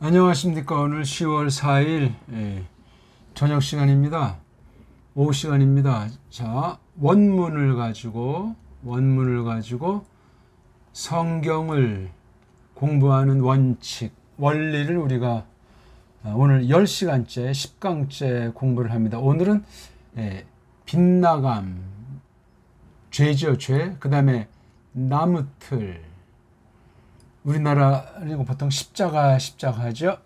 안녕하십니까. 오늘 10월 4일 저녁 시간입니다. 오후 시간입니다. 자, 원문을 가지고 성경을 공부하는 원칙, 원리를 우리가 오늘 10시간째, 10강째 공부를 합니다. 오늘은 빗나감, 죄죠, 죄. 그 다음에 나무틀. 우리나라는 보통 십자가 하죠.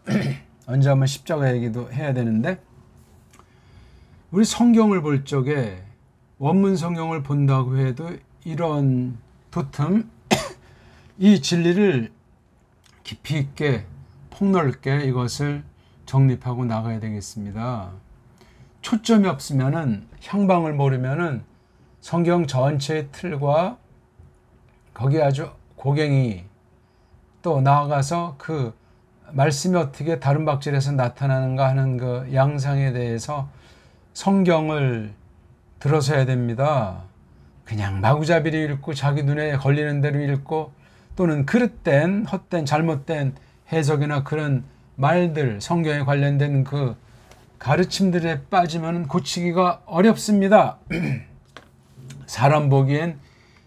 언제 한번 십자가 얘기도 해야 되는데, 우리 성경을 볼 적에 원문 성경을 본다고 해도 이런 도틈 이 진리를 깊이 있게 폭넓게 이것을 정립하고 나가야 되겠습니다. 초점이 없으면은, 향방을 모르면은 성경 전체의 틀과 거기에 아주 고갱이 또 나아가서 그 말씀이 어떻게 다른 박질에서 나타나는가 하는 그 양상에 대해서 성경을 들어서야 됩니다. 그냥 마구잡이로 읽고 자기 눈에 걸리는 대로 읽고, 또는 그릇된 헛된 잘못된 해석이나 그런 말들, 성경에 관련된 그 가르침들에 빠지면 고치기가 어렵습니다. 사람 보기엔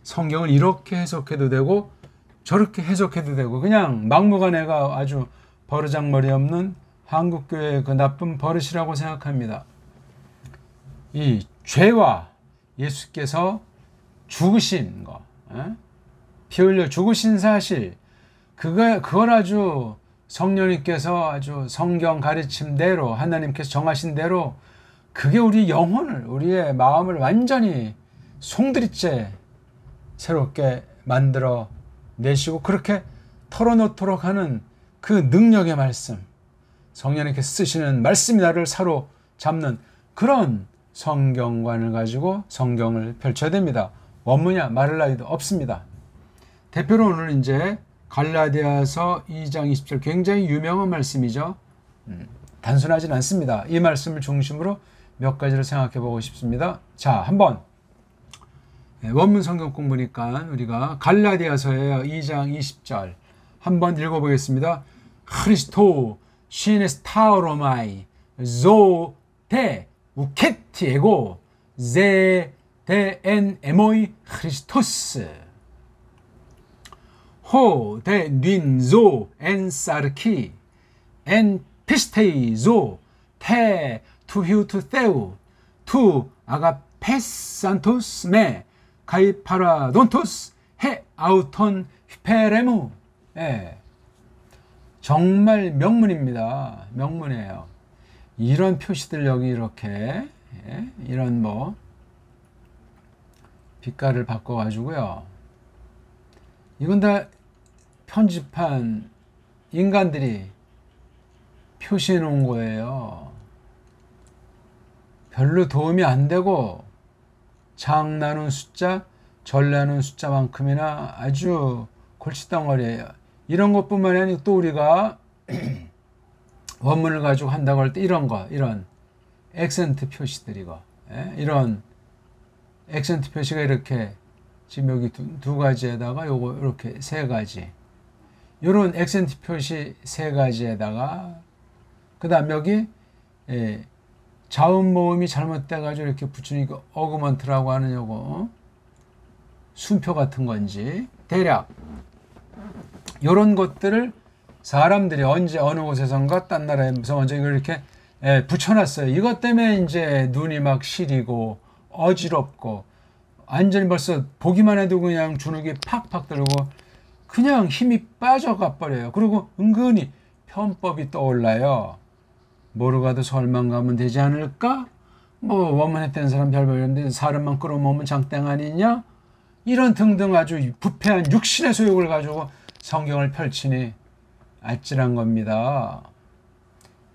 성경을 이렇게 해석해도 되고 저렇게 해석해도 되고, 그냥 막무가내가 아주 버르장머리 없는 한국교회의 그 나쁜 버릇이라고 생각합니다. 이 죄와 예수께서 죽으신 거, 피 흘려 죽으신 사실, 그걸 아주 성령님께서 아주 성경 가르침대로 하나님께서 정하신 대로 그게 우리 영혼을, 우리의 마음을 완전히 송두리째 새롭게 만들어 내시고 그렇게 털어놓도록 하는 그 능력의 말씀, 성령님께서 쓰시는 말씀이 나를 사로잡는 그런 성경관을 가지고 성경을 펼쳐야 됩니다. 원문이야 말할 나위도 없습니다. 대표로 오늘 이제 갈라디아서 2장 20절, 굉장히 유명한 말씀이죠. 단순하진 않습니다. 이 말씀을 중심으로 몇 가지를 생각해 보고 싶습니다. 자, 한번 원문 성경 공부니까 우리가 갈라디아서의 2장 20절 한번 읽어보겠습니다. 크리스토 시네스 타오로마이 조데 우케티에고 제데 에모이 크리스토스 호데 닌조 엔사르키 엔 피스테이조 테 투히우투 테우 투 아가페산토스 메 가이 파라돈토스 해 아우톤 휘페레무. 정말 명문입니다. 명문이에요. 이런 표시들 여기 이렇게 이런 뭐 빛깔을 바꿔 가지고요, 이건 다 편집한 인간들이 표시해 놓은 거예요. 별로 도움이 안 되고 장 나눈 숫자, 절 나눈 숫자만큼이나 아주 골칫덩어리예요. 이런 것뿐만이 아니고 또 우리가 원문을 가지고 한다고 할 때 이런 거, 이런 액센트 표시들, 이런 액센트 표시가 이렇게 지금 여기 두 가지에다가 요거 이렇게 세 가지, 이런 액센트 표시 세 가지에다가 그 다음 여기 자음 모음이 잘못돼가지고 이렇게 붙이는 거 어그먼트라고 하는 요거 순표 같은 건지, 대략 요런 것들을 사람들이 언제 어느 곳에선가 딴 나라에서 먼저 이걸 이렇게 붙여놨어요. 이것 때문에 이제 눈이 막 시리고 어지럽고 완전히 벌써 보기만 해도 그냥 주눅이 팍팍 들고 그냥 힘이 빠져가 버려요. 그리고 은근히 편법이 떠올라요. 뭐로 가도 서울만 가면 되지 않을까? 뭐 원문했던 사람 별별인데 사람만 끌어모으면 장땡 아니냐? 이런 등등 아주 부패한 육신의 소욕을 가지고 성경을 펼치니 아찔한 겁니다.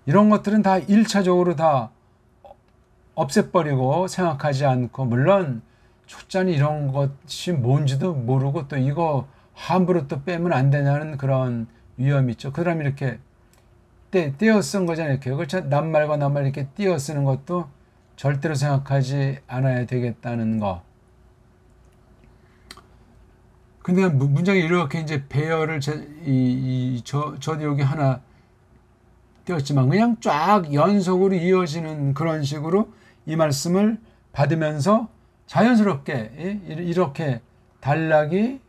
이런 것들은 다 1차적으로 다 없애버리고 생각하지 않고, 물론 초짜는 이런 것이 뭔지도 모르고 또 이거 함부로 또 빼면 안 되냐는 그런 위험이 있죠. 그 다음에 이렇게 떼어 쓴 거잖아요. 이렇게. 그렇죠. 낱말과 낱말 이렇게 띄어 쓰는 것도 절대로 생각하지 않아야 되겠다는 거. 근데 문장이 이렇게 이제 배열을 저도 여기 하나 띄었지만 그냥 쫙 연속으로 이어지는 그런 식으로 이 말씀을 받으면서 자연스럽게 이렇게 단락이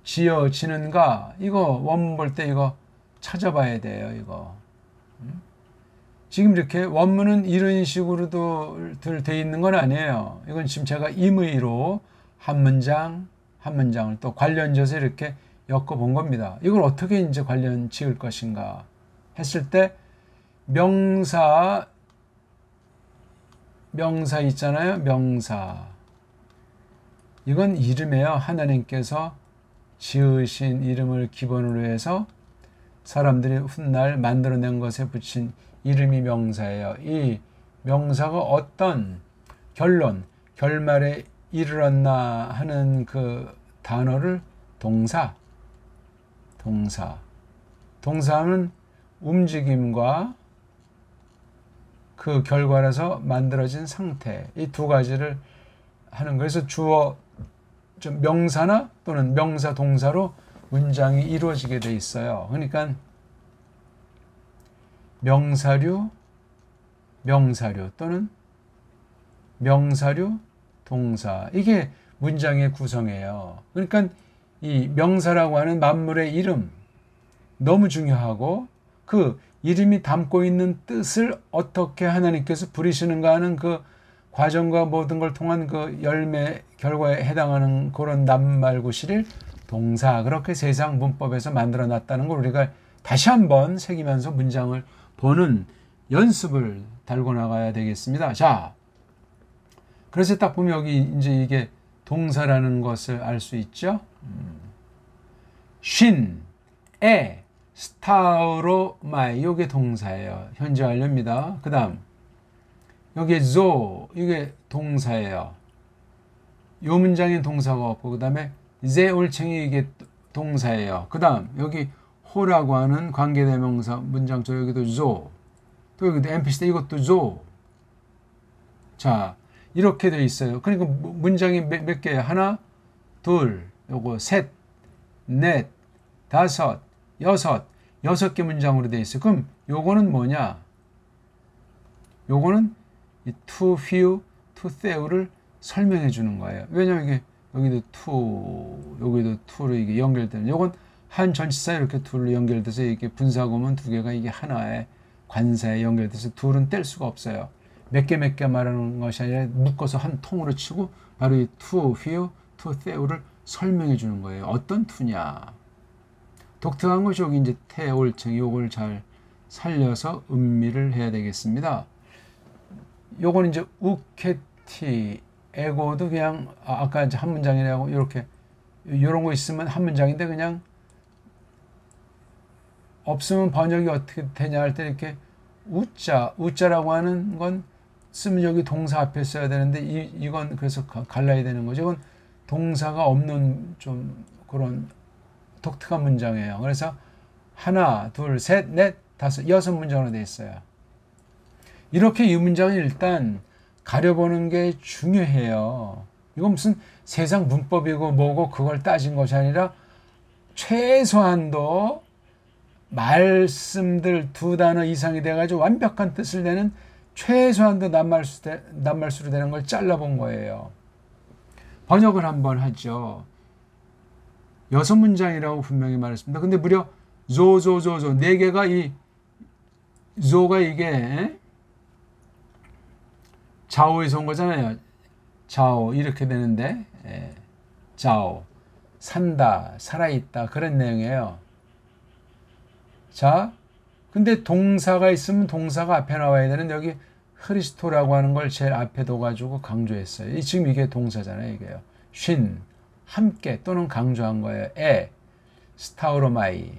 지어지는가, 이거 원문 볼 때 이거 찾아봐야 돼요. 이거 지금 이렇게 원문은 이런 식으로도 돼 있는 건 아니에요. 이건 지금 제가 임의로 한 문장 한 문장을 또 관련져서 이렇게 엮어본 겁니다. 이걸 어떻게 이제 관련 지을 것인가 했을 때 명사 있잖아요. 명사. 이건 이름이에요. 하나님께서 지으신 이름을 기본으로 해서 사람들이 훗날 만들어낸 것에 붙인 이름이 명사예요. 이 명사가 어떤 결말에 이르렀나 하는 그 단어를 동사는 움직임과 그 결과라서 만들어진 상태, 이 두 가지를 하는 거예요. 그래서 주어 명사나 또는 명사 동사로 문장이 이루어지게 돼 있어요. 그러니까 명사류 또는 명사류 동사, 이게 문장의 구성이에요. 그러니까 이 명사라고 하는 만물의 이름 너무 중요하고, 그 이름이 담고 있는 뜻을 어떻게 하나님께서 부리시는가 하는 그 과정과 모든 걸 통한 그 열매 결과에 해당하는 그런 낱말구실을 동사, 그렇게 세상 문법에서 만들어 놨다는 걸 우리가 다시 한번 새기면서 문장을 보는 연습을 달고 나가야 되겠습니다. 자, 그래서 딱 보면 여기 이제 이게 동사라는 것을 알 수 있죠. 쉰, 에, 스타우로마이, 이게 동사예요. 현재 완료입니다. 그 다음 여기에 조, 이게 동사예요. 요 문장엔 동사가 없고, 그 다음에 제 올챙이, 이게 동사예요. 그 다음 여기 호라고 하는 관계대명사 문장, 저 여기도 조, 또 여기도 NPC 때 이것도 조. 자, 이렇게 되어 있어요. 그러니까 문장이 몇 개예요? 하나, 둘, 요거 셋, 넷, 다섯, 여섯 개 문장으로 되어 있어요. 그럼 요거는 뭐냐? 요거는 이 to, few, to, thew를 설명해 주는 거예요. 왜냐면 이게 여기도 to, 여기도 to로 이게 연결되는, 요건 한 전치사 이렇게 to로 연결돼서 이게 분사구문 두 개가 이게 하나의 관사에 연결돼서 둘은 뗄 수가 없어요. 몇 개 말하는 것이 아니라 묶어서 한 통으로 치고 바로 이 to, few, to, thew를 설명해 주는 거예요. 어떤 to냐? 독특한 것이 여기 이제 태, 올챙, 요걸 잘 살려서 음미를 해야 되겠습니다. 요거는 이제 우케티, 에고도 그냥 아까 이제 한 문장이라고 이렇게 요런 거 있으면 한 문장인데 그냥 없으면 번역이 어떻게 되냐 할 때 이렇게 우자라고 하는 건 쓰면 여기 동사 앞에 써야 되는데 이건 그래서 갈라야 되는 거죠. 이건 동사가 없는 좀 그런 독특한 문장이에요. 그래서 하나, 둘, 셋, 넷, 다섯, 여섯 문장으로 되어 있어요. 이렇게 이 문장을 일단 가려보는 게 중요해요. 이건 무슨 세상 문법이고 뭐고 그걸 따진 것이 아니라 최소한도 말씀들 두 단어 이상이 돼가지고 완벽한 뜻을 내는 최소한도 낱말수로 되는 걸 잘라본 거예요. 번역을 한번 하죠. 6문장이라고 분명히 말했습니다. 근데 무려 조 4개가 이 조가 이게 자오에서 온 거잖아요. 자오 이렇게 되는데 자오 산다, 살아있다 그런 내용이에요. 자, 근데 동사가 있으면 동사가 앞에 나와야 되는 여기 크리스토라고 하는 걸 제일 앞에 둬가지고 강조했어요. 지금 이게 동사잖아요. 이게요. 쉰, 함께 또는 강조한 거예요. 에, 스타우로마이.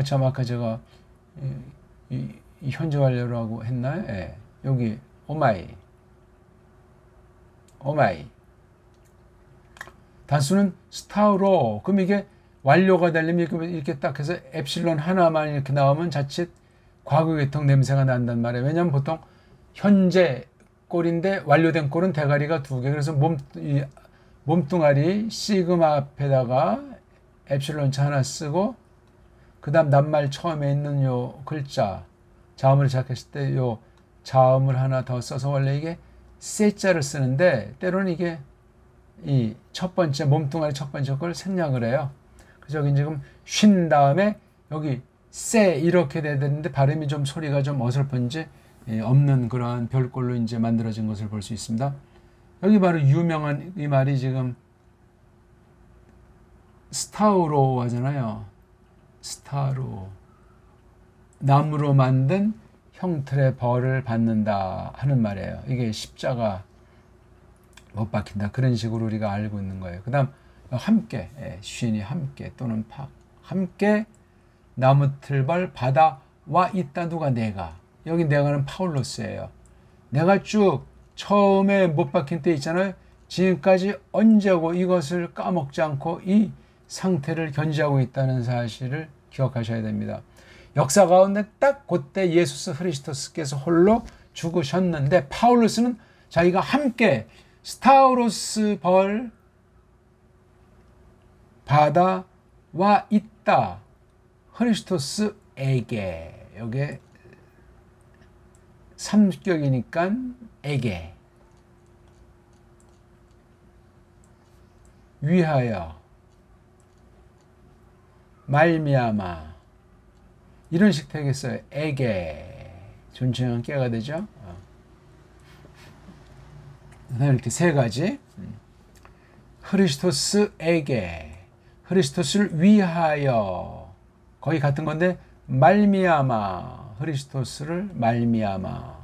참 아까 제가 이 현재 완료라고 했나요? 에, 여기 오마이. 단수는 스타우로. 그럼 이게 완료가 되려면 이렇게 딱 해서 엡실론 하나만 이렇게 나오면 자칫 과거계통 냄새가 난단 말이에요. 왜냐하면 보통 현재 꼴인데 완료된 꼴은 대가리가 2개. 그래서 몸뚱아리 시그마 앞에다가 엡실론 차 하나 쓰고 그 다음 낱말 처음에 있는 요 글자 자음을 시작했을 때 요 자음을 하나 더 써서 원래 이게 세자를 쓰는데 때로는 이게 이 첫 번째 몸뚱아리 첫 번째 걸 생략을 해요. 그래서 여기 지금 쉰 다음에 여기 세 이렇게 돼야 되는데 발음이 좀 소리가 좀 어설픈지 없는 그러한 별꼴로 이제 만들어진 것을 볼 수 있습니다. 여기 바로 유명한 이 말이 지금 스타우로 하잖아요. 스타로 나무로 만든 형틀의 벌을 받는다 하는 말이에요. 이게 십자가 못 박힌다 그런 식으로 우리가 알고 있는 거예요. 그 다음 함께 쉰이 함께 또는 함께 나무틀벌 받아와 있다. 누가? 내가. 여기 내가는 파울로스예요. 내가 쭉 처음에 못 박힌 때 있잖아요. 지금까지 언제고 이것을 까먹지 않고 이 상태를 견지하고 있다는 사실을 기억하셔야 됩니다. 역사 가운데 딱 그때 예수 그리스도께서 홀로 죽으셨는데 파울로스는 자기가 함께 스타우로스 벌 받아와 있다. 크리스토스에게. 여기에 3격이니까 에게. 위하여 말미암아 이런 식 되겠어요. 에게. 존칭은 깨가 되죠. 이렇게 세 가지. 크리스토스에게. 크리스토스를 위하여. 거의 같은 건데 말미암아. 크리스토스를 말미암아.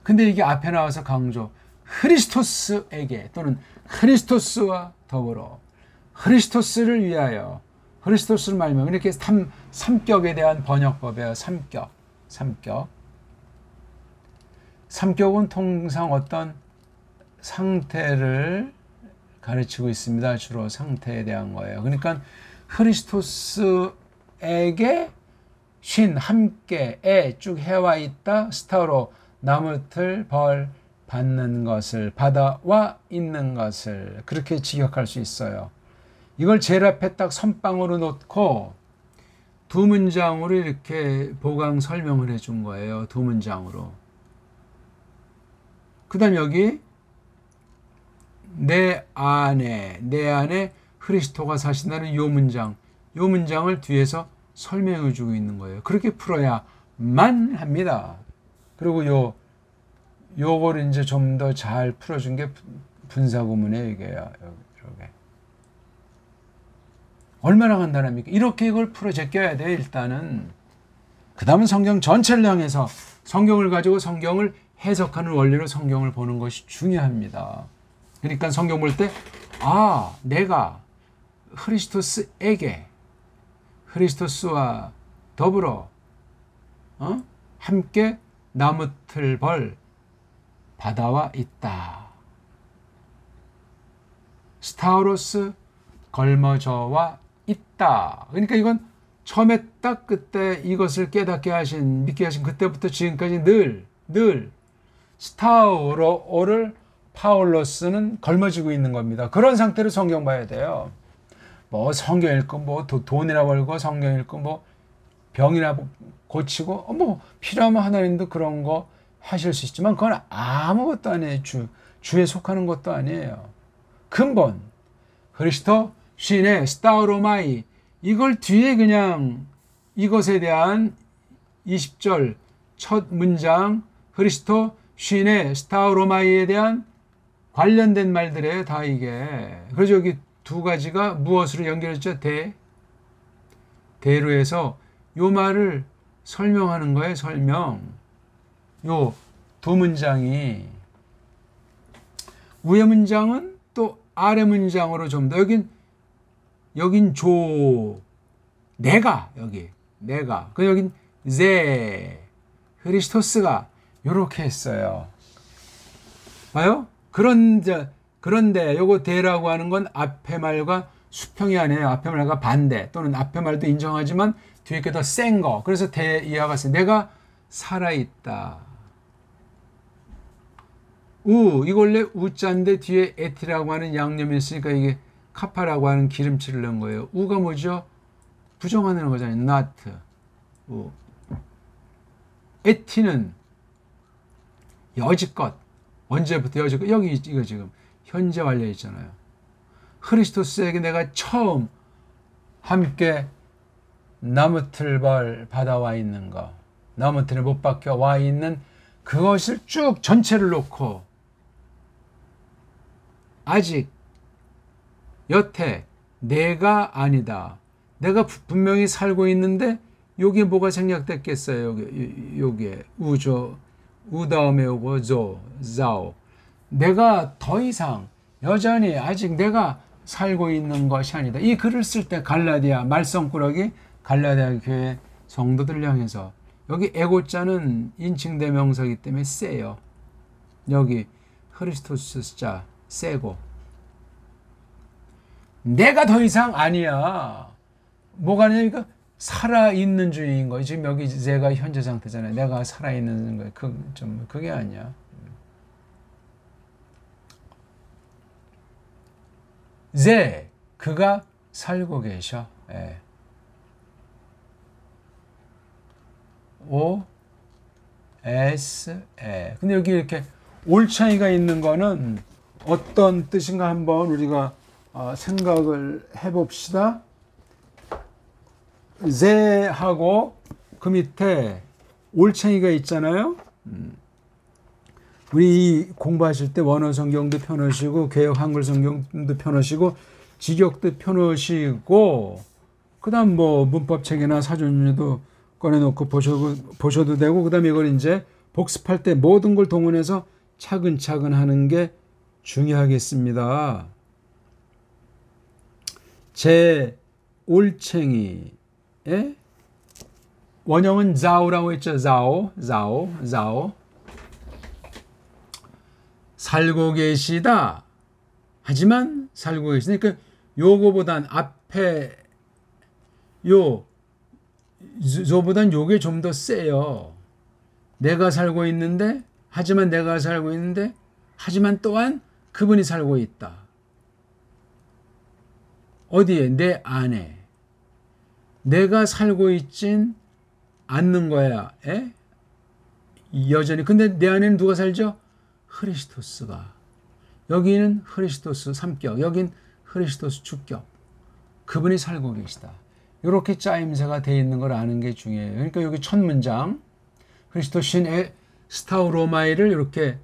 근데 이게 앞에 나와서 강조. 크리스토스에게 또는 크리스토스와 더불어 크리스토스를 위하여 크리스토스를 말미암아. 이렇게 삼격에 대한 번역법이에요. 삼격은 통상 어떤 상태를 가르치고 있습니다. 주로 상태에 대한 거예요. 그러니까 크리스토스에게 쉰 함께에 쭉 해와 있다. 스타로 나무틀 벌 받는 것을 받아와 있는 것을 그렇게 직역할 수 있어요. 이걸 제일 앞에 딱 선빵으로 놓고 두 문장으로 이렇게 보강 설명을 해준 거예요. 두 문장으로. 그 다음 여기 내 안에 그리스도가 사신다는 요 문장을 뒤에서 설명해 주고 있는 거예요. 그렇게 풀어야만 합니다. 그리고 요거를 이제 좀 더 잘 풀어준 게 분사구문이에요. 이게요. 이렇게. 얼마나 간단합니까? 이렇게 이걸 풀어 제껴야 돼, 일단은. 그 다음은 성경 전체를 향해서 성경을 가지고 성경을 해석하는 원리로 성경을 보는 것이 중요합니다. 그러니까 성경 볼 때, 내가 크리스토스에게, 크리스토스와 더불어, 함께 나무틀 벌 받아와 있다. 스타우로스 걸머져와 있다. 그러니까 이건 처음에 딱 그때 이것을 깨닫게 하신, 믿게 하신 그때부터 지금까지 늘 스타우로를 파울로스는 걸머지고 있는 겁니다. 그런 상태로 성경 봐야 돼요. 뭐 성경 읽고 뭐 돈이나 벌고 성경 읽고 뭐 병이나 고치고 뭐 필요하면 하나님도 그런 거 하실 수 있지만 그건 아무것도 아니에요. 주에 속하는 것도 아니에요. 근본 그리스도 신의 스타우로마이 이걸 뒤에 그냥 이것에 대한 20절 첫 문장 그리스도 신의 스타우로마이에 대한 관련된 말들이에요. 다 이게. 그래서 여기 두 가지가 무엇으로 연결했죠? 대로 해서 요 말을 설명하는 거예요. 설명. 요 두 문장이 위의 문장은 또 아래 문장으로 좀 더 여긴 내가 그 여긴 크리스토스가 요렇게 했어요. 봐요? 그런데 요거 대라고 하는 건 앞에 말과 수평이 아니에요. 앞에 말과 반대 또는 앞에 말도 인정하지만 뒤에 게 더 센 거. 그래서 대 이하가 세. 내가 살아있다. 이거 원래 우자인데 뒤에 에티라고 하는 양념이 있으니까 이게 카파라고 하는 기름칠을 넣은 거예요. 우가 뭐죠? 부정하는 거잖아요. not. 에티는 여지껏, 언제부터 여지껏, 여기 이거 지금 현재 완료 있잖아요. 크리스토스에게 내가 처음 함께 나무틀벌 받아와 있는 거, 나무틀에 못 박혀 와 있는 그것을 쭉 전체를 놓고 아직 여태 내가 아니다. 내가 분명히 살고 있는데 여기에 뭐가 생략됐겠어요? 여기에 우 다음에 오고 자오. 내가 더 이상 여전히 아직 내가 살고 있는 것이 아니다. 이 글을 쓸 때 갈라디아 말썽꾸러기 갈라디아 교회 성도들 향해서 여기 에고자는 인칭대명사이기 때문에 세요. 여기 크리스토스 자 세고 내가 더 이상 아니야. 뭐가 아니니까 살아있는 주의인 거예요. 지금 여기 제가 현재 상태잖아요. 내가 살아있는 거예요. 그게 아니야. 그가 살고 계셔. 예. 근데 여기 이렇게 올창이가 있는 거는 어떤 뜻인가 한번 우리가 생각을 해봅시다. 하고 그 밑에 올챙이가 있잖아요. 우리 공부하실 때 원어 성경도 펴놓으시고 개역 한글 성경도 펴놓으시고 직역도 펴놓으시고 그다음 뭐 문법책이나 사전도 꺼내놓고 보셔도 되고 그다음 이걸 이제 복습할 때 모든 걸 동원해서 차근차근 하는 게 중요하겠습니다. 제 올챙이의 원형은 자오라고 했죠. 자오. 살고 계시다. 하지만 살고 계시니까 요거보단 앞에 저보단 요게 좀 더 세요. 내가 살고 있는데 하지만 또한 그분이 살고 있다. 어디에? 내 안에. 내가 살고 있진 않는 거야. 여전히. 근데 내 안에는 누가 살죠? 크리스토스가. 여기는 크리스토스 3격, 여긴 크리스토스 주격. 그분이 살고 계시다. 이렇게 짜임새가 되어 있는 걸 아는 게 중요해요. 그러니까 여기 첫 문장 크리스토신 스타우로마이를 이렇게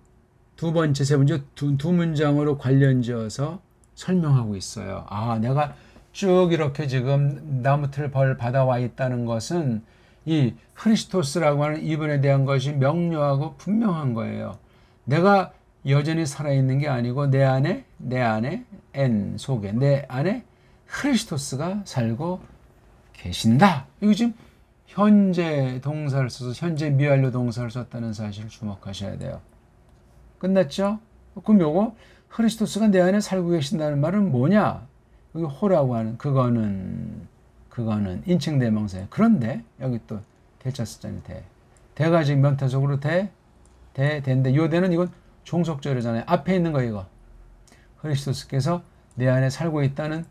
두 번째, 세 번째 두 문장으로 관련지어서 설명하고 있어요. 내가 쭉 이렇게 지금 나무틀 벌 받아와 있다는 것은 이 크리스토스라고 하는 이분에 대한 것이 명료하고 분명한 거예요. 내가 여전히 살아있는 게 아니고 내 안에 속에 내 안에 크리스토스가 살고 계신다. 이거 지금 현재 동사를 써서 현재 미완료 동사를 썼다는 사실을 주목하셔야 돼요. 끝났죠? 그럼 요거 크리스토스가 내 안에 살고 계신다는 말은 뭐냐? 여기 호라고 하는 그거는 인칭대명사예요. 그런데 여기 또 대자 쓰잖아요. 대가 지금 명태적으로 대인데 요 대는 이건 종속절이잖아요. 앞에 있는 거 이거. 크리스토스께서 내 안에 살고 있다는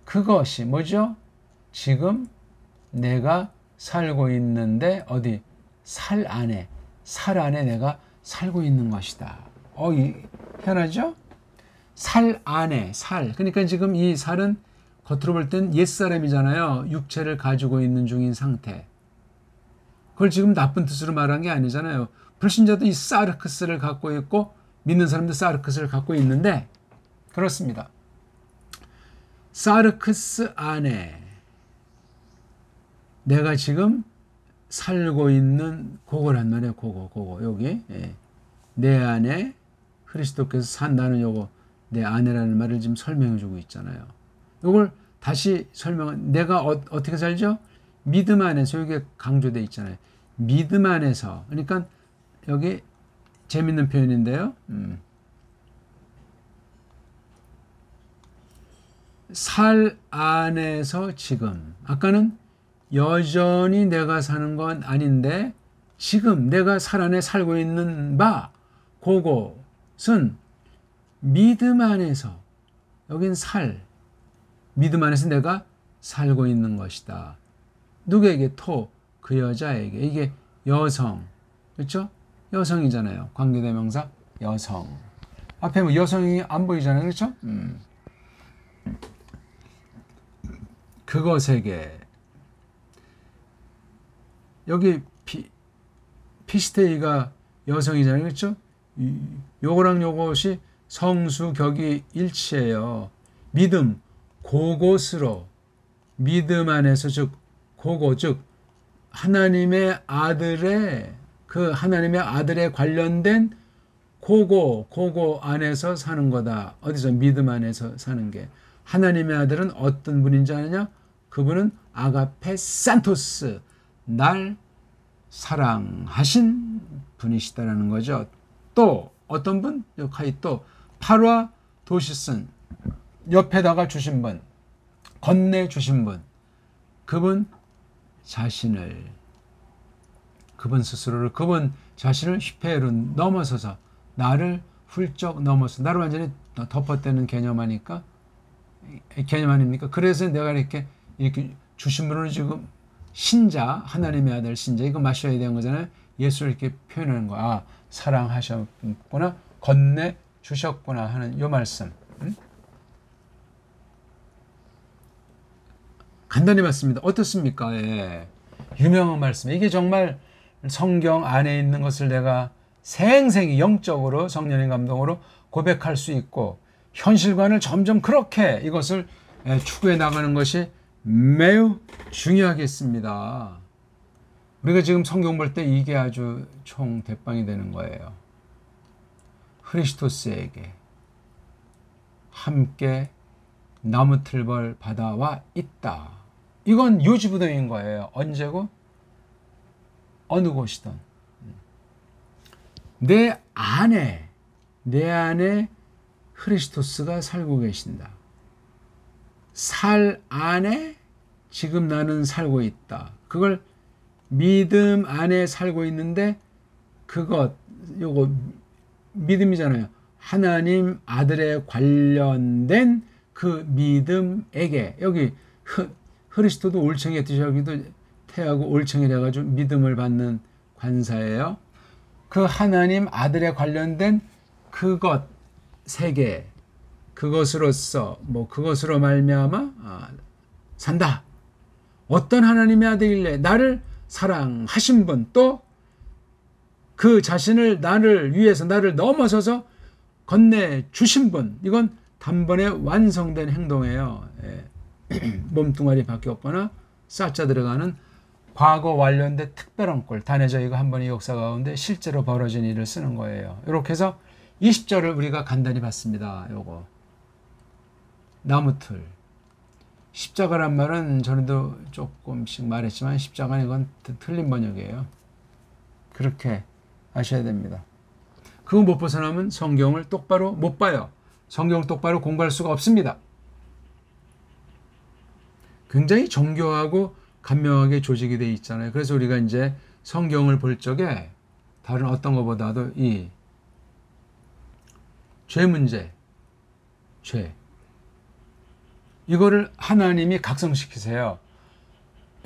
그것이 뭐죠? 지금 내가 살고 있는데 어디? 살 안에 내가 살고 있는 것이다. 편하죠? 살 안에 그러니까 지금 이 살은 겉으로 볼 땐 옛사람이잖아요. 육체를 가지고 있는 중인 상태. 그걸 지금 나쁜 뜻으로 말한 게 아니잖아요. 불신자도 이 사르크스를 갖고 있고 믿는 사람도 사르크스를 갖고 있는데 그렇습니다. 사르크스 안에 내가 지금 살고 있는 그거란 말이에요. 그거 여기 내 안에 그리스도께서 산다는 요거 내 안에라는 말을 지금 설명해 주고 있잖아요. 이걸 다시 내가 어떻게 살죠? 믿음 안에서 이게 강조되어 있잖아요. 믿음 안에서. 그러니까 여기 재밌는 표현인데요. 살 안에서 지금. 아까는 여전히 내가 사는 건 아닌데 지금 내가 살 안에 살고 있는 그것은 믿음 안에서. 여긴 믿음 안에서 내가 살고 있는 것이다. 누구에게? 그 여자에게. 이게 여성, 그렇죠? 여성이잖아요. 관계대명사 여성. 앞에 뭐 여성이 안 보이잖아요, 그렇죠? 그것에게. 여기 피스테이가 여성이잖아요, 그렇죠? 요거랑 요것이 성수격이 일치해요. 믿음, 그곳으로. 믿음 안에서, 즉 그곳, 즉 하나님의 아들의, 그 하나님의 아들에 관련된 그거 안에서 사는 거다. 어디서? 믿음 안에서 사는 게. 하나님의 아들은 어떤 분인지 아느냐? 그분은 아가페 산토스, 날 사랑하신 분이시다라는 거죠. 또 어떤 분? 여기 또 파라 도시슨, 옆에다가 주신 분, 건네주신 분. 그분 자신을, 그분 스스로를, 그분 자신을 휘페로 넘어서서, 나를 훌쩍 넘어서, 나를 완전히 덮어대는 개념 아닙니까? 그래서 내가 이렇게 주신 분을 지금 신자, 하나님의 아들 신자, 이거 마셔야 되는 거잖아요. 예수를 이렇게 표현하는 거야. 아, 사랑하셨구나, 건네 주셨구나 하는 요 말씀. 간단히 봤습니다. 어떻습니까? 예. 유명한 말씀. 이게 정말 성경 안에 있는 것을 내가 생생히 영적으로 성령의 감동으로 고백할 수 있고, 현실관을 점점 그렇게 이것을 추구해 나가는 것이 매우 중요하겠습니다. 우리가 지금 성경 볼 때 이게 아주 총대빵이 되는 거예요. 크리스토스에게 함께 나무틀벌 바다와 있다. 이건 요지부동인 거예요. 언제고? 어느 곳이든. 내 안에 크리스토스가 살고 계신다. 살 안에 지금 나는 살고 있다. 그걸 믿음 안에 살고 있는데, 요거 믿음이잖아요. 하나님 아들에 관련된 그 믿음에게. 여기 그리스도도 올챙이의 뜻이, 여기도 태하고 올챙이라 가지고 믿음을 받는 관사예요. 그 하나님 아들에 관련된 그것 세계, 그것으로서 그것으로 말미암아 산다. 어떤 하나님의 아들이래? 나를 사랑하신 분, 또 그 자신을 나를 위해서, 나를 넘어서서 건네 주신 분. 이건 단번에 완성된 행동이에요. 몸뚱아리 바뀌었거나 쌀자 들어가는 과거 완료된 특별한 꼴. 단회저희가 한 번의 역사 가운데 실제로 벌어진 일을 쓰는 거예요. 이렇게 해서 20절을 우리가 간단히 봤습니다. 요거 나무틀. 십자가란 말은 전에도 조금씩 말했지만, 십자가는 이건 틀린 번역이에요. 그렇게 아셔야 됩니다. 그거 못 벗어나면 성경을 똑바로 못 봐요. 성경을 똑바로 공부할 수가 없습니다. 굉장히 정교하고 간명하게 조직이 되어 있잖아요. 그래서 우리가 이제 성경을 볼 적에 다른 어떤 것보다도 이 죄 문제, 죄, 이거를 하나님이 각성시키세요.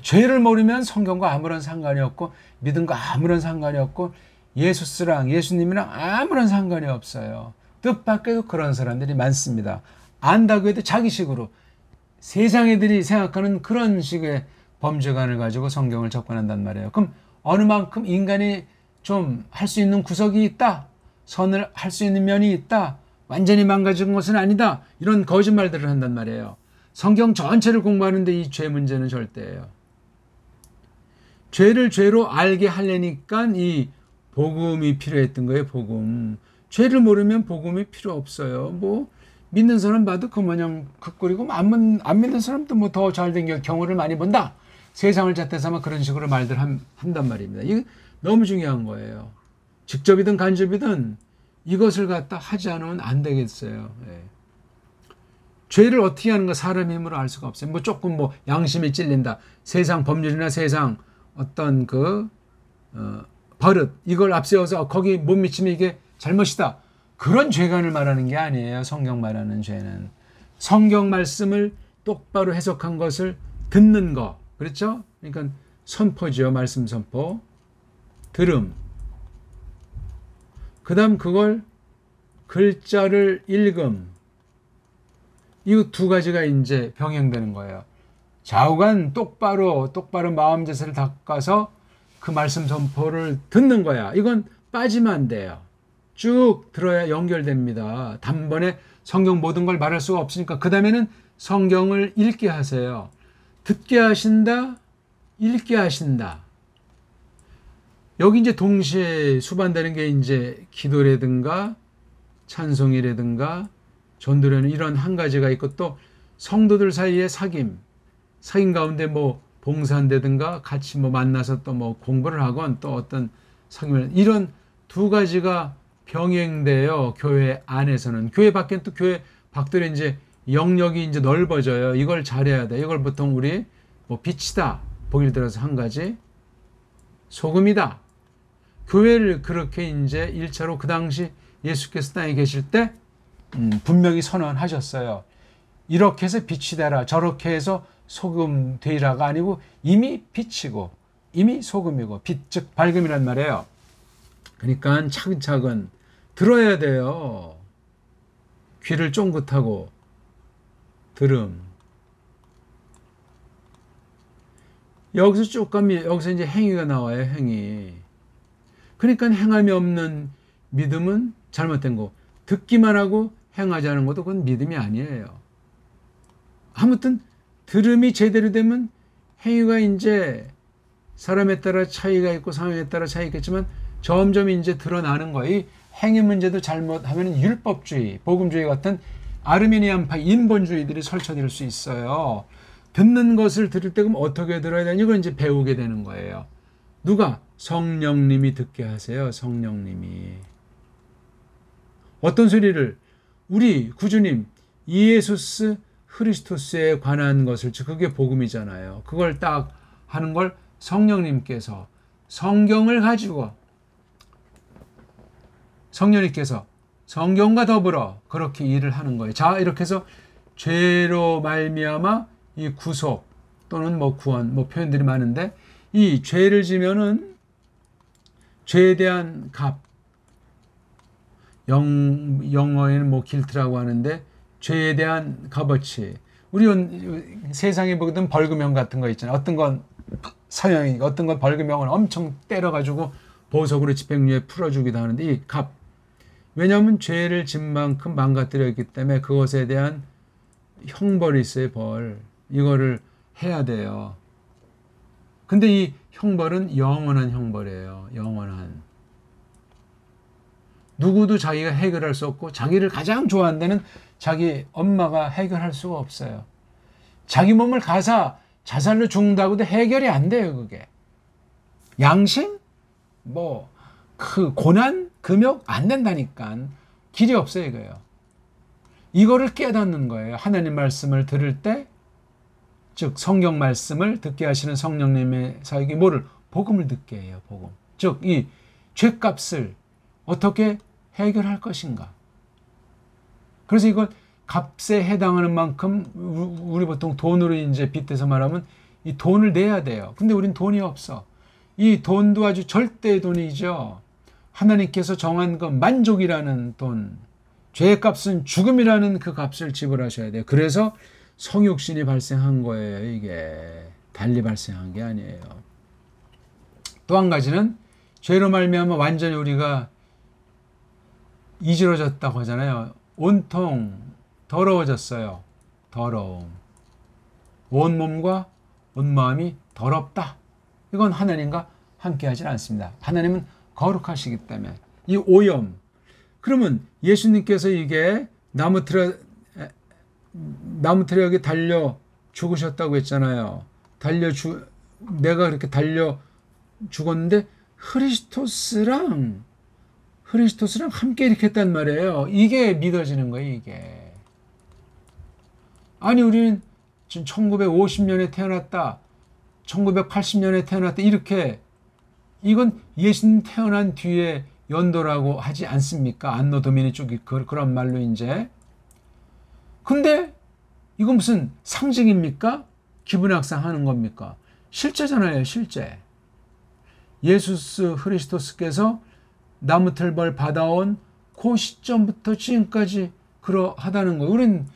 죄를 모르면 성경과 아무런 상관이 없고, 믿음과 아무런 상관이 없고, 예수님이랑 아무런 상관이 없어요. 뜻밖에도 그런 사람들이 많습니다. 안다고 해도 자기식으로, 세상 애들이 생각하는 그런 식의 범죄관을 가지고 성경을 접근한단 말이에요. 그럼 어느 만큼 인간이 좀 할 수 있는 구석이 있다, 선을 할 수 있는 면이 있다, 완전히 망가진 것은 아니다, 이런 거짓말들을 한단 말이에요. 성경 전체를 공부하는데 이 죄 문제는 절대예요. 죄를 죄로 알게 하려니까 이 복음이 필요했던 거예요. 복음. 죄를 모르면 복음이 필요 없어요. 믿는 사람 봐도 그 모양 극거리고, 안 믿는 사람도 더 잘된 경우를 많이 본다. 세상을 잣대 삼아 그런 식으로 말들 한단 말입니다. 이게 너무 중요한 거예요. 직접이든 간접이든 이것을 갖다 하지 않으면 안 되겠어요. 예. 죄를 어떻게 하는가 사람 힘으로 알 수가 없어요. 조금 양심이 찔린다, 세상 법률이나 세상 어떤 버릇, 이걸 앞세워서 거기 못 미치면 이게 잘못이다, 그런 죄관을 말하는 게 아니에요. 성경 말하는 죄는 성경 말씀을 똑바로 해석한 것을 듣는 거, 그렇죠? 그러니까 선포지요. 말씀 선포. 들음. 그 다음 그걸 글자를 읽음. 이 두 가지가 이제 병행되는 거예요. 좌우간 똑바로 마음 자세를 닦아서 그 말씀 선포를 듣는 거야. 이건 빠지면 안 돼요. 쭉 들어야 연결됩니다. 단번에 성경 모든 걸 말할 수가 없으니까 그 다음에는 성경을 읽게 하세요. 듣게 하신다, 읽게 하신다. 여기 이제 동시에 수반되는 게 이제 기도라든가 찬송이라든가 전도라는 이런 한 가지가 있고 또 성도들 사이의 사귐 가운데 뭐 봉사한다든가 같이 뭐 만나서 또 뭐 공부를 하건 또 어떤 사귐을 이런 두 가지가 병행돼요. 교회 안에서는. 교회 밖엔 또 교회 밖들의 이제 영역이 이제 넓어져요. 이걸 잘해야 돼. 이걸 보통 우리 뭐 빛이다. 보기를 들어서 한 가지. 소금이다. 교회를 그렇게 이제 1차로 그 당시 예수께서 땅에 계실 때 분명히 선언하셨어요. 이렇게 해서 빛이 되라. 저렇게 해서 소금 되리라가 아니고 이미 빛이고 이미 소금이고 빛 즉 밝음이란 말이에요. 그러니까 차근차근 들어야 돼요. 귀를 쫑긋하고 들음. 여기서 쭉 가면 여기서 이제 행위가 나와요. 행위. 그러니까 행함이 없는 믿음은 잘못된 거. 듣기만 하고 행하지 않은 것도 그건 믿음이 아니에요. 아무튼 들음이 제대로 되면 행위가 이제 사람에 따라 차이가 있고 상황에 따라 차이가 있겠지만 점점 이제 드러나는 거예요. 이 행위 문제도 잘못하면 율법주의, 복음주의 같은 아르미니안파 인본주의들이 설쳐질 수 있어요. 듣는 것을 들을 때 그럼 어떻게 들어야 되냐 이걸 이제 배우게 되는 거예요. 누가? 성령님이 듣게 하세요. 성령님이. 어떤 소리를? 우리 구주님 이에수스 크리스토스에 관한 것을, 즉 그게 복음이잖아요. 그걸 딱 하는 걸 성령님께서 성경을 가지고 성령님께서 성경과 더불어 그렇게 일을 하는 거예요. 자, 이렇게 해서 죄로 말미암아 이 구속 또는 뭐 구원 뭐 표현들이 많은데 이 죄를 지면은 죄에 대한 값, 영어에는 뭐 길트라고 하는데 죄에 대한 값어치. 우리 세상에 보거든 벌금형 같은 거 있잖아요. 어떤 건 사형이고 어떤 건 벌금형을 엄청 때려가지고 보석으로 집행유예 풀어주기도 하는데 이 값. 왜냐하면 죄를 진 만큼 망가뜨렸기 때문에 그것에 대한 형벌이 있어요. 벌. 이거를 해야 돼요. 근데 이 형벌은 영원한 형벌이에요. 영원한. 누구도 자기가 해결할 수 없고 자기를 가장 좋아하는 데는 자기 엄마가 해결할 수가 없어요. 자기 몸을 자살로 죽는다고도 해결이 안 돼요. 그게. 양심? 뭐 그 고난? 금욕? 안 된다니까. 길이 없어요. 이거예요. 이거를 깨닫는 거예요. 하나님 말씀을 들을 때 즉 성경 말씀을 듣게 하시는 성령님의 사역이 뭐를? 복음을 듣게 해요. 복음. 즉 이 죄값을 어떻게 해결할 것인가. 그래서 이걸 값에 해당하는 만큼 우리 보통 돈으로 이제 빗대서 말하면 이 돈을 내야 돼요. 근데 우린 돈이 없어. 이 돈도 아주 절대의 돈이죠. 하나님께서 정한 그 만족이라는 돈, 죄값은 죽음이라는 그 값을 지불하셔야 돼요. 그래서 성육신이 발생한 거예요. 이게 달리 발생한 게 아니에요. 또 한 가지는 죄로 말미암아 완전히 우리가 이지러졌다고 하잖아요. 온통 더러워졌어요. 더러움. 온 몸과 온 마음이 더럽다. 이건 하나님과 함께 하지 않습니다. 하나님은 거룩하시기 때문에. 이 오염. 그러면 예수님께서 이게 나무 트럭에 달려 죽으셨다고 했잖아요. 내가 그렇게 달려 죽었는데 크리스토스랑 함께 이렇게 했단 말이에요. 이게 믿어지는 거예요. 이게. 아니 우리는 지금 1950년에 태어났다. 1980년에 태어났다. 이렇게 이건 예수님 태어난 뒤에 연도라고 하지 않습니까? 안노 도미니 쪽이 그런 말로 이제. 근데 이건 무슨 상징입니까? 기분학상 하는 겁니까? 실제잖아요, 실제. 예수 그리스도께서 나무틀벌 받아온 그 시점부터 지금까지 그러하다는 거예요. 우린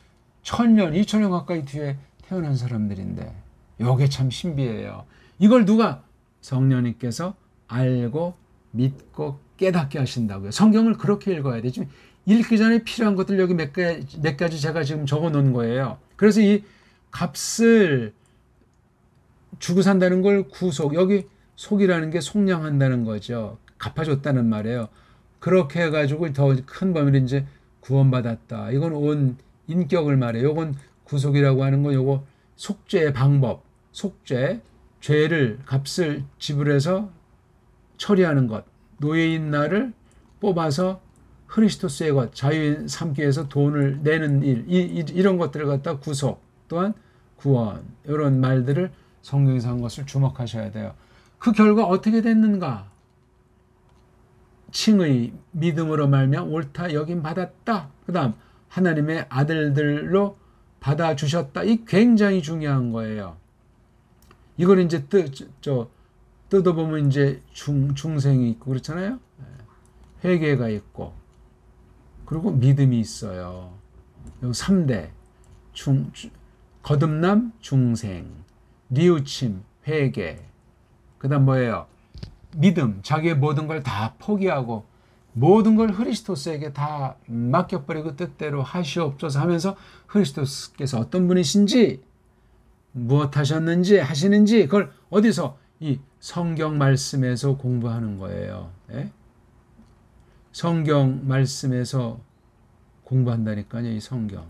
1000년, 2000년 가까이 뒤에 태어난 사람들인데 이게 참 신비해요. 이걸 누가? 성령님께서 알고 믿고 깨닫게 하신다고요. 성경을 그렇게 읽어야 돼. 지금 읽기 전에 필요한 것들 여기 몇 가지 제가 지금 적어 놓은 거예요. 그래서 이 값을 주고 산다는 걸 구속, 여기 속이라는 게 속량한다는 거죠. 갚아줬다는 말이에요. 그렇게 해가지고 더 큰 범위로 이제 구원받았다. 이건 온 인격을 말해요. 이건 구속이라고 하는 건 요거 속죄의 방법, 속죄, 죄를 값을 지불해서 처리하는 것, 노예인 나를 뽑아서 크리스토스의 것, 자유인 삼기 위해서 돈을 내는 일, 이런 것들을 갖다 구속, 또한 구원, 이런 말들을 성경에서 한 것을 주목하셔야 돼요. 그 결과 어떻게 됐는가? 칭의 믿음으로 말미암아 옳다 여김 받았다. 그 다음 하나님의 아들들로 받아주셨다. 이 굉장히 중요한 거예요. 이걸 이제 뜯어보면 이제 중생이 있고 그렇잖아요. 회개가 있고 그리고 믿음이 있어요. 3대 거듭남, 중생, 뉘우침, 회개. 그 다음 뭐예요? 믿음, 자기의 모든 걸 다 포기하고 모든 걸 그리스도스에게 다 맡겨버리고 뜻대로 하시옵소서 하면서 그리스도스께서 어떤 분이신지 무엇 하셨는지 하시는지 그걸 어디서? 이 성경 말씀에서 공부하는 거예요. 네? 성경 말씀에서 공부한다니까요. 이 성경.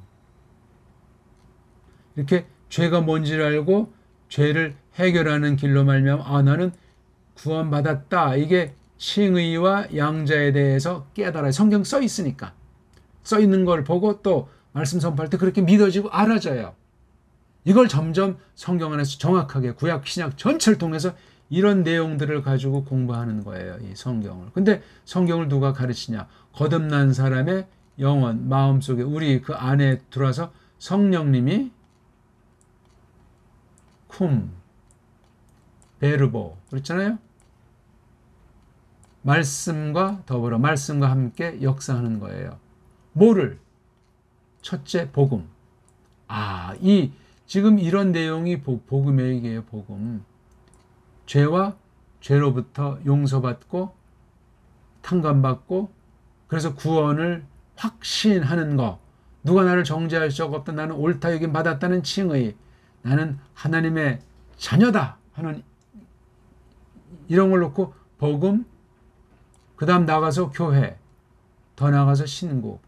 이렇게 죄가 뭔지를 알고 죄를 해결하는 길로 말미암아 나는 구원받았다. 이게 칭의와 양자에 대해서 깨달아요. 성경 써 있으니까. 써 있는 걸 보고 또 말씀 선포할 때 그렇게 믿어지고 알아져요. 이걸 점점 성경 안에서 정확하게 구약 신약 전체를 통해서 이런 내용들을 가지고 공부하는 거예요. 이 성경을. 근데 성경을 누가 가르치냐? 거듭난 사람의 영혼, 마음속에 우리 그 안에 들어와서 성령님이 베르보 그렇잖아요. 말씀과 더불어 말씀과 함께 역사하는 거예요. 뭐를? 첫째 복음. 이 지금 이런 내용이 복음의 얘기예요. 복음. 죄와 죄로부터 용서받고 탕감받고 그래서 구원을 확신하는 거. 누가 나를 정죄할 적 없다. 나는 옳다 여김 받았다는 칭의. 나는 하나님의 자녀다 하는 이런 걸 놓고 복음, 그 다음 나가서 교회, 더 나가서 신국.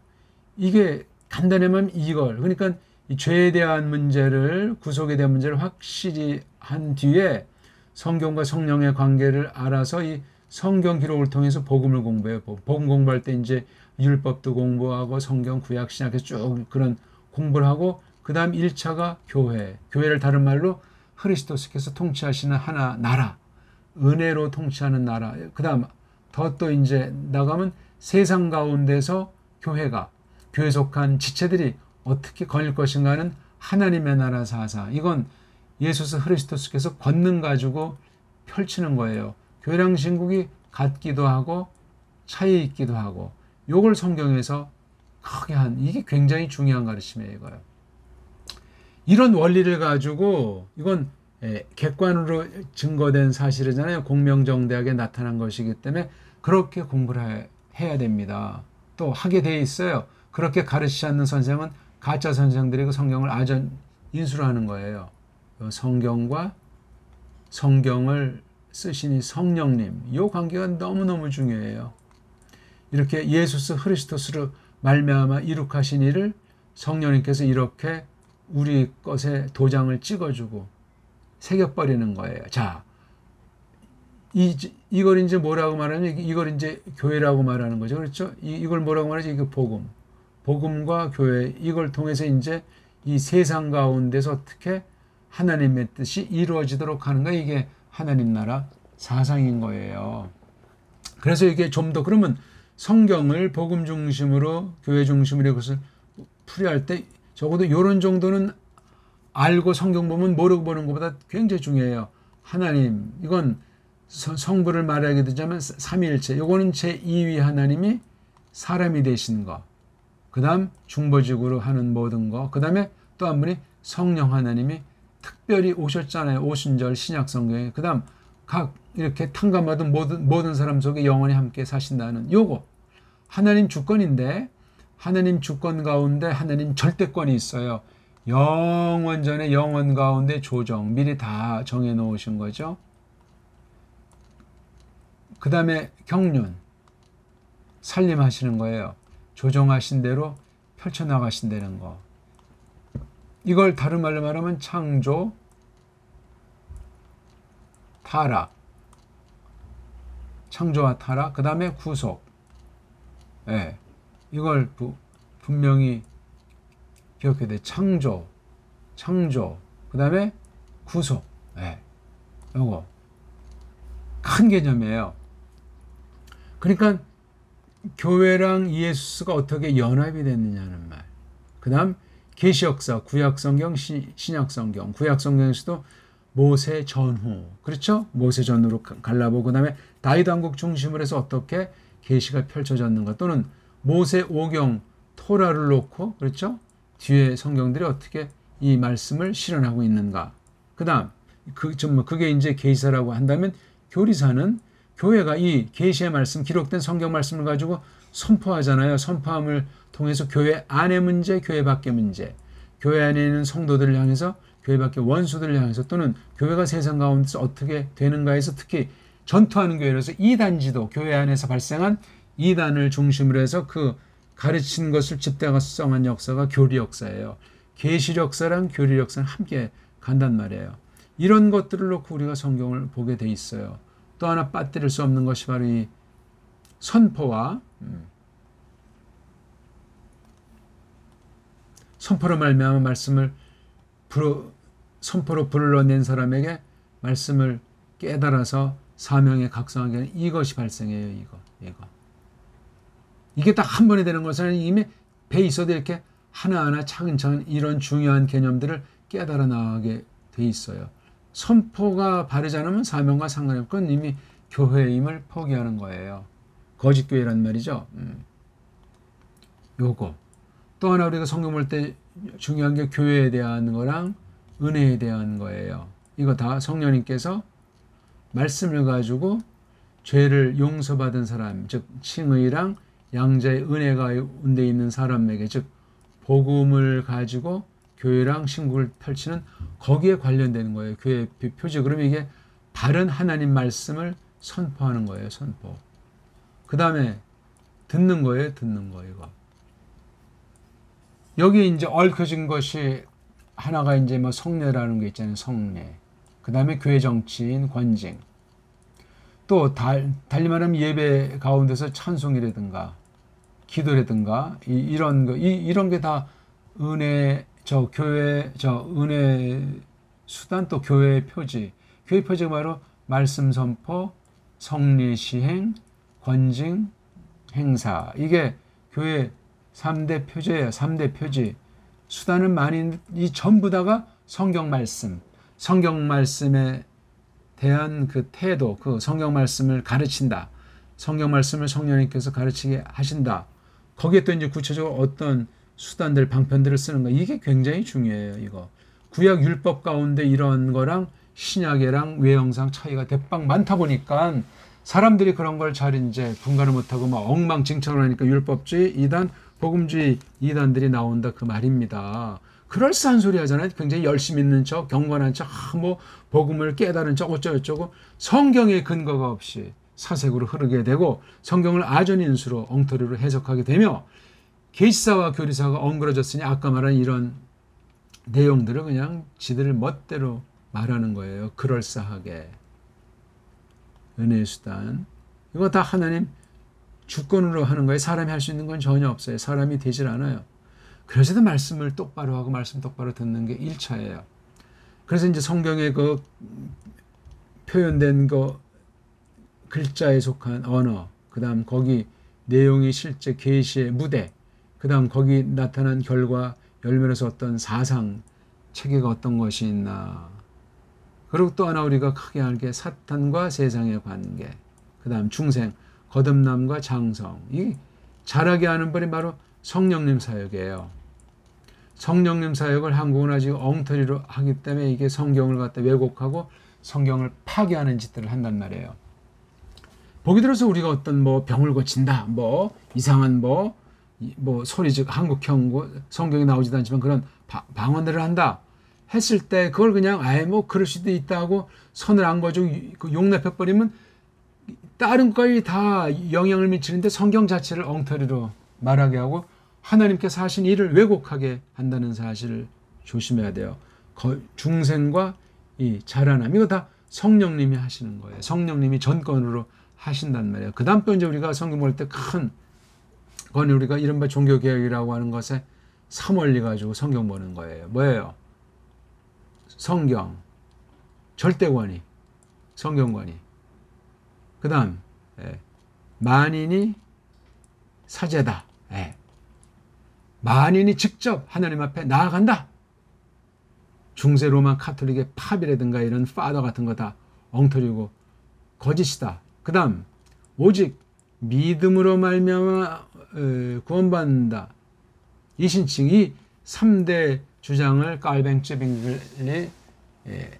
이게 간단하면 이걸. 그러니까 이 죄에 대한 문제를, 구속에 대한 문제를 확실히 한 뒤에 성경과 성령의 관계를 알아서 이 성경 기록을 통해서 복음을 공부해요. 복음 공부할 때 이제 율법도 공부하고 성경 구약 신약에서 쭉 그런 공부를 하고 그 다음 1차가 교회. 교회를 다른 말로 그리스도께서 통치하시는 하나 나라. 은혜로 통치하는 나라. 그 다음 더 또 이제 나가면 세상 가운데서 교회가 교회 속한 지체들이 어떻게 거닐 것인가 하는 하나님의 나라 사상. 이건 예수 그리스도께서 권능 가지고 펼치는 거예요. 교회랑 신국이 같기도 하고 차이 있기도 하고 요걸 성경에서 크게 한 이게 굉장히 중요한 가르침이에요. 이거요. 이런 원리를 가지고 이건 객관으로 증거된 사실이잖아요. 공명정대하게 나타난 것이기 때문에 그렇게 공부를 해야 됩니다. 또 하게 돼 있어요. 그렇게 가르치지 않는 선생은 가짜 선생들이 그 성경을 아전 인수를 하는 거예요. 성경과 성경을 쓰시니 성령님, 이 관계가 너무너무 중요해요. 이렇게 예수 그리스도스로 말미암아 이룩하신 일을 성령님께서 이렇게 우리 것에 도장을 찍어주고 새겨버리는 거예요. 자, 이걸 이제 뭐라고 말하냐면 이걸 이제 교회라고 말하는 거죠. 그렇죠? 이걸 뭐라고 말하죠? 이게 복음. 복음과 교회, 이걸 통해서 이제 이 세상 가운데서 어떻게 하나님의 뜻이 이루어지도록 하는 거, 이게 하나님 나라 사상인 거예요. 그래서 이게 좀 더 그러면 성경을 복음 중심으로 교회 중심으로 이것을 풀이할 때 적어도 이런 정도는 알고 성경 보면 모르고 보는 것보다 굉장히 중요해요. 하나님, 이건 성부를 말하게 되자면 삼위일체, 요거는 제2위 하나님이 사람이 되신 거, 그 다음 중보직으로 하는 모든 거, 그 다음에 또 한 분이 성령 하나님이 특별히 오셨잖아요. 오순절 신약 성경에. 그 다음 각 이렇게 탕감받은 모든 사람 속에 영원히 함께 사신다는 요거. 하나님 주권인데, 하나님 주권 가운데 하나님 절대권이 있어요. 영원전에 영원 가운데 조정, 미리 다 정해 놓으신 거죠. 그 다음에 경륜, 살림하시는 거예요. 조정하신 대로 펼쳐나가신다는 거. 이걸 다른 말로 말하면 창조, 타락, 창조와 타락, 그 다음에 구속. 예, 이걸 분명히 기억해야 돼. 창조, 그 다음에 구속. 예, 요거 큰 개념이에요. 그러니까 교회랑 예수가 어떻게 연합이 됐느냐는 말. 그 다음 계시 역사, 구약 성경, 신약 성경. 구약 성경에서도 모세 전후, 그렇죠? 모세 전후로 갈라보고, 그 다음에 다윗 왕국 중심으로 해서 어떻게 계시가 펼쳐졌는가, 또는 모세 오경 토라를 놓고, 그렇죠? 뒤에 성경들이 어떻게 이 말씀을 실현하고 있는가. 그 다음 그게 이제 계시사라고 한다면, 교리사는 교회가 이 계시의 말씀, 기록된 성경 말씀을 가지고 선포하잖아요. 선포함을 통해서 교회 안의 문제, 교회 밖의 문제, 교회 안에 있는 성도들을 향해서, 교회 밖의 원수들을 향해서, 또는 교회가 세상 가운데서 어떻게 되는가에서 특히 전투하는 교회로서 이단지도, 교회 안에서 발생한 이단을 중심으로 해서 그 가르친 것을 집대성한 역사가 교리 역사예요. 계시 역사랑 교리 역사는 함께 간단 말이에요. 이런 것들을 놓고 우리가 성경을 보게 돼 있어요. 또 하나 빠뜨릴 수 없는 것이 바로 이 선포와 선포로 말미암아 말씀을 선포로 불러낸 사람에게 말씀을 깨달아서 사명에 각성하게 하는 이것이 발생해요. 이게 딱 한 번에 되는 것은 이미 배 있어도 이렇게 하나하나 차근차근 이런 중요한 개념들을 깨달아 나가게 돼 있어요. 선포가 바르지 않으면 사명과 상관이 없고, 그건 이미 교회의 힘을 포기하는 거예요. 거짓교회란 말이죠. 요거. 또 하나 우리가 성경 볼 때 중요한 게 교회에 대한 거랑 은혜에 대한 거예요. 이거 다 성령님께서 말씀을 가지고 죄를 용서받은 사람, 즉 칭의랑 양자의 은혜가 가운데 있는 사람에게, 즉 복음을 가지고 교회랑 신국을 펼치는 거기에 관련되는 거예요. 교회의 표지. 그러면 이게 바른 하나님 말씀을 선포하는 거예요. 선포. 그 다음에 듣는 거예요. 이거. 여기 이제 얽혀진 것이 하나가 이제 뭐 성례라는 게 있잖아요. 성례. 그 다음에 교회 정치인 권징. 또 달리 말하면 예배 가운데서 찬송이라든가 기도라든가 이런 게 다 은혜, 은혜 수단, 또 교회의 표지. 교회 표지가 바로 말씀 선포, 성례 시행, 권징, 행사. 이게 교회 3대 표제예요. 3대 표지. 수단은 많이, 이 전부 다가 성경 말씀에 대한 그 태도, 그 성경 말씀을 가르친다. 성경 말씀을 성령님께서 가르치게 하신다. 거기에 또 이제 구체적으로 어떤 수단들, 방편들을 쓰는 거, 이게 굉장히 중요해요. 이거 구약 율법 가운데 이런 거랑 신약이랑 외형상 차이가 대빵 많다 보니까 사람들이 그런 걸 잘 이제 분간을 못하고 막 엉망진창을 하니까 율법주의 이단, 복음주의 이단들이 나온다 그 말입니다. 그럴싸한 소리 하잖아요. 굉장히 열심히 있는 척, 경건한 척, 뭐 복음을 깨달은 척 어쩌고저쩌고, 성경의 근거가 없이 사색으로 흐르게 되고 성경을 아전인수로 엉터리로 해석하게 되며, 계시사와 교리사가 엉그러졌으니 아까 말한 이런 내용들을 그냥 지들 멋대로 말하는 거예요. 그럴싸하게. 은혜의 수단. 이거 다 하나님 주권으로 하는 거예요. 사람이 할 수 있는 건 전혀 없어요. 사람이 되질 않아요. 그래서도 말씀을 똑바로 하고 말씀 똑바로 듣는 게 1차예요. 그래서 이제 성경에 그 표현된 거 글자에 속한 언어, 그 다음 거기 내용이 실제 계시의 무대, 그 다음 거기 나타난 결과 열면에서 어떤 사상 체계가 어떤 것이 있나, 그리고 또 하나 우리가 크게 알게 사탄과 세상의 관계, 그 다음 중생, 거듭남과 장성. 이 잘하게 하는 분이 바로 성령님 사역이에요. 성령님 사역을 한국은 아직 엉터리로 하기 때문에 이게 성경을 갖다 왜곡하고 성경을 파괴하는 짓들을 한단 말이에요. 보기 들어서 우리가 어떤 뭐 병을 고친다, 뭐 이상한 뭐 소리 즉 한국형 성경이 나오지도 않지만 그런 방언들을 한다 했을 때 그걸 그냥 아예 뭐 그럴 수도 있다 하고 선을 안 거주고 용납해 버리면 다른 거에 다 영향을 미치는데 성경 자체를 엉터리로 말하게 하고 하나님께서 하신 일을 왜곡하게 한다는 사실을 조심해야 돼요. 중생과 이 자라남 이거 다 성령님이 하시는 거예요. 성령님이 전권으로 하신단 말이에요. 그 다음 또 이제 우리가 성경 볼 때 큰 건 우리가 이른바 종교개혁이라고 하는 것에 사멀리 가지고 성경 보는 거예요. 뭐예요? 성경, 절대권위, 성경권위. 그 다음 만인이 사제다. 만인이 직접 하나님 앞에 나아간다. 중세 로마 카톨릭의 팝이라든가 이런 파더 같은 거 다 엉터리고 거짓이다. 그 다음 오직 믿음으로 말미암아 구원받는다. 이 신칭 이 3대 주장을 깔뱅쯔빙글리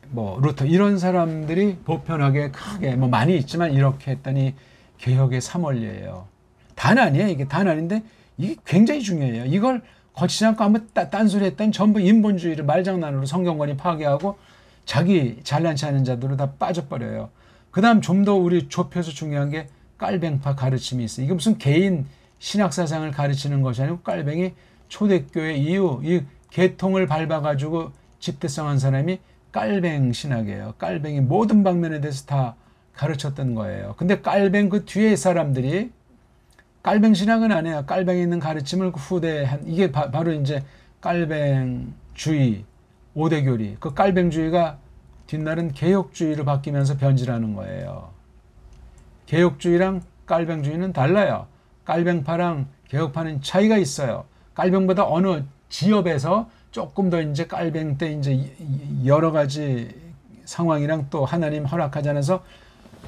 뭐 루터 이런 사람들이 보편하게 크게 뭐 많이 있지만 이렇게 했더니 개혁의 사멀리예요. 단안이에요. 이게 단안인데 이게 굉장히 중요해요. 이걸 거치지 않고 한번 딴소리 했더니 전부 인본주의를 말장난으로 성경관이 파괴하고 자기 잘난 체 하는 자들로 다 빠져버려요. 그 다음 좀 더 우리 좁혀서 중요한 게 깔뱅파 가르침이 있어요. 이게 무슨 개인 신학사상을 가르치는 것이 아니고 깔뱅이 초대교회 이후 이 계통을 밟아가지고 집대성한 사람이 깔뱅 신학이에요. 깔뱅이 모든 방면에 대해서 다 가르쳤던 거예요. 근데 깔뱅 그 뒤에 사람들이 깔뱅 신학은 아니에요. 깔뱅에 있는 가르침을 후대한 이게 바로 이제 깔뱅주의, 오대교리. 그 깔뱅주의가 뒷날은 개혁주의로 바뀌면서 변질하는 거예요. 개혁주의랑 깔뱅주의는 달라요. 깔뱅파랑 개혁파는 차이가 있어요. 깔뱅보다 어느 지역에서 조금 더 이제 깔뱅 때 이제 여러 가지 상황이랑 또 하나님 허락하지 않아서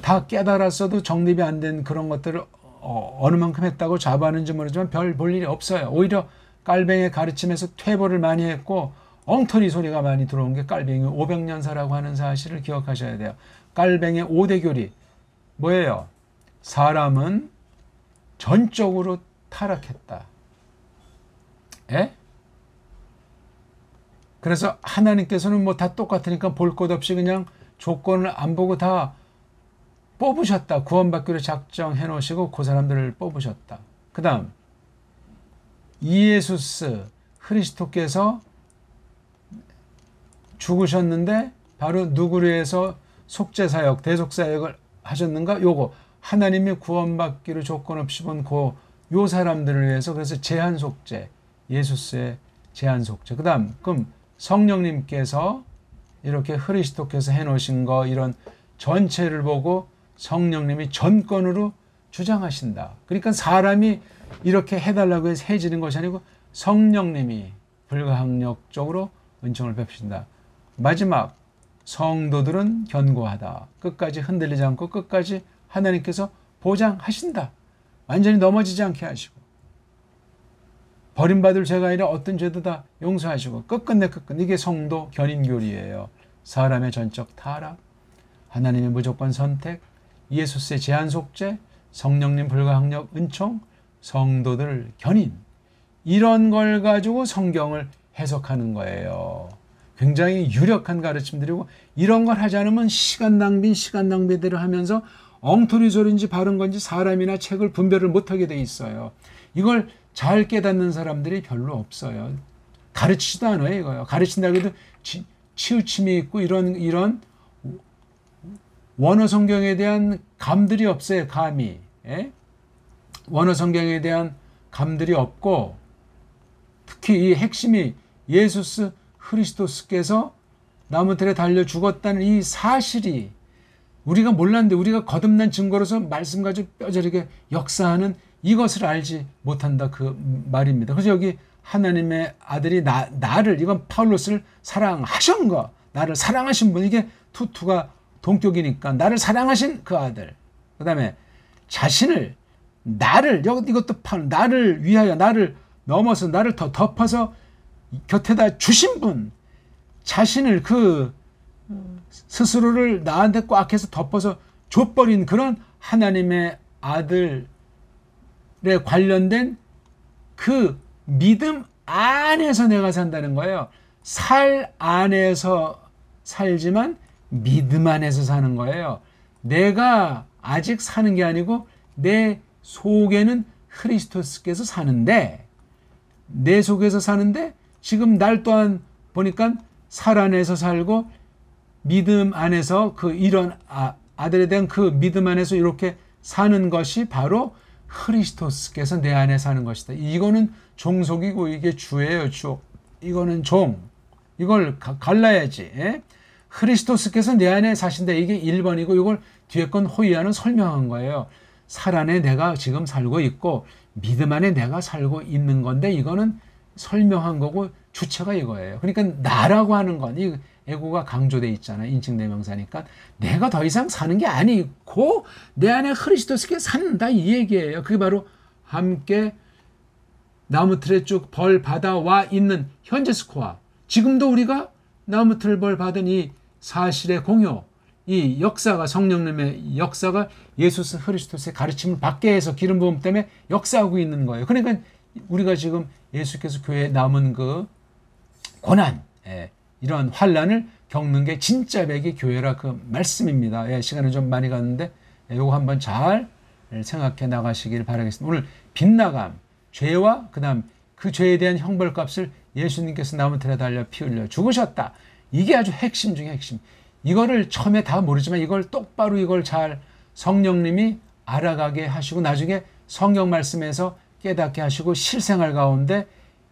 다 깨달았어도 정립이 안 된 그런 것들을 어느 만큼 했다고 자부하는지 모르지만 별 볼 일이 없어요. 오히려 깔뱅의 가르침에서 퇴보를 많이 했고 엉터리 소리가 많이 들어온 게 깔뱅이 500년사라고 하는 사실을 기억하셔야 돼요. 깔뱅의 5대 교리 뭐예요? 사람은 전적으로 타락했다. 그래서 하나님께서는 뭐 다 똑같으니까 볼 것 없이 그냥 조건을 안 보고 다 뽑으셨다. 구원받기로 작정해 놓으시고 그 사람들을 뽑으셨다. 그 다음 이예수스 그리스도께서 죽으셨는데 바로 누구를 위해서 속죄사역, 대속사역을 하셨는가? 요거 하나님이 구원받기로 조건 없이 본 요 사람들을 위해서 그래서 제한속죄, 예수스의 제한속죄. 그 다음 그럼 성령님께서 이렇게 그리스도께서 해놓으신 거 이런 전체를 보고 성령님이 전권으로 주장하신다. 그러니까 사람이 이렇게 해달라고 해서 해지는 것이 아니고 성령님이 불가항력적으로 은총을 베푸신다. 마지막 성도들은 견고하다. 끝까지 흔들리지 않고 끝까지 하나님께서 보장하신다. 완전히 넘어지지 않게 하시고 버림받을 죄가 아니라 어떤 죄도 다 용서하시고 끝끝내 이게 성도 견인교리예요. 사람의 전적 타락, 하나님의 무조건 선택, 예수스의 제한속죄, 성령님 불가항력 은총, 성도들 견인 이런 걸 가지고 성경을 해석하는 거예요. 굉장히 유력한 가르침들이고 이런 걸 하지 않으면 시간 낭비대로 하면서 엉터리 소리인지 바른 건지 사람이나 책을 분별을 못하게 돼 있어요. 이걸 잘 깨닫는 사람들이 별로 없어요. 가르치지도 않아요. 이거요. 가르친다고 해도 치우침이 있고 이런 원어 성경에 대한 감들이 없어요. 감이. 원어 성경에 대한 감들이 없고 특히 이 핵심이 예수스 그리스도스께서 나무들에 달려 죽었다는 이 사실이 우리가 몰랐는데 우리가 거듭난 증거로서 말씀 가지고 뼈저리게 역사하는 이것을 알지 못한다 그 말입니다. 그래서 여기 하나님의 아들이 나를 이건 파울로스를 사랑하신 거 나를 사랑하신 분 이게 투가 동격이니까 나를 사랑하신 그 아들. 그 다음에 자신을 나를 이것도 나를 위하여 나를 넘어서 나를 더 덮어서 곁에다 주신 분, 자신을 그 스스로를 나한테 꽉 해서 덮어서 줘버린 그런 하나님의 아들에 관련된 그 믿음 안에서 내가 산다는 거예요. 살 안에서 살지만 믿음 안에서 사는 거예요. 내가 아직 사는 게 아니고 내 속에는 크리스토스께서 사는데, 내 속에서 사는데 지금 날 또한 보니까 살 안에서 살고 믿음 안에서 그 이런 아들에 대한 그 믿음 안에서 이렇게 사는 것이 바로 크리스토스께서 내 안에 사는 것이다. 이거는 종속이고 이게 주예요. 주. 이거는 종. 이걸 갈라야지. 예? 크리스토스께서 내 안에 사신다. 이게 1번이고 이걸 뒤에 건 호이아는 설명한 거예요. 살 안에 내가 지금 살고 있고 믿음 안에 내가 살고 있는 건데 이거는 설명한 거고 주체가 이거예요. 그러니까 나라고 하는 건 이 에고가 강조돼 있잖아요. 인칭대명사니까 내가 더 이상 사는 게 아니고 내 안에 크리스토스께 산다 이 얘기예요. 그게 바로 함께 나무틀에 쭉 벌 받아와 있는 현재 스코어. 지금도 우리가 나무틀 벌 받은 이 사실의 공유, 이 역사가 성령님의 역사가 예수 그리스도의 가르침을 받게 해서 기름 부음 때문에 역사하고 있는 거예요. 그러니까 우리가 지금 예수께서 교회에 남은 그 고난, 이런 환란을 겪는 게 진짜 백이 교회라 그 말씀입니다. 시간은 좀 많이 갔는데 이거 한번 잘 생각해 나가시길 바라겠습니다. 오늘 빗나감, 죄와 그다음 그 죄에 대한 형벌값을 예수님께서 나무틀에 달려 피 흘려 죽으셨다. 이게 아주 핵심 중에 핵심. 이거를 처음에 다 모르지만 이걸 똑바로 이걸 잘 성령님이 알아가게 하시고 나중에 성경 말씀에서 깨닫게 하시고 실생활 가운데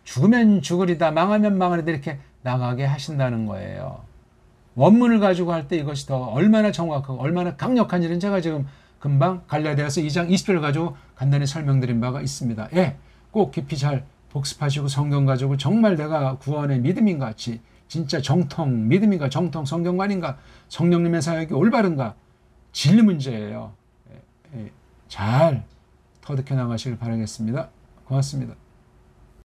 죽으면 죽으리다 망하면 망하리다 이렇게 나가게 하신다는 거예요. 원문을 가지고 할 때 이것이 더 얼마나 정확하고 얼마나 강력한지는 제가 지금 금방 갈라디아서 2장 20절을 가지고 간단히 설명드린 바가 있습니다. 꼭 깊이 잘 복습하시고 성경 가지고 정말 내가 구원의 믿음인가, 진짜 정통 믿음인가, 정통 성경관인가, 성령님의 사역이 올바른가, 진리 문제예요. 잘 터득해 나가시길 바라겠습니다. 고맙습니다.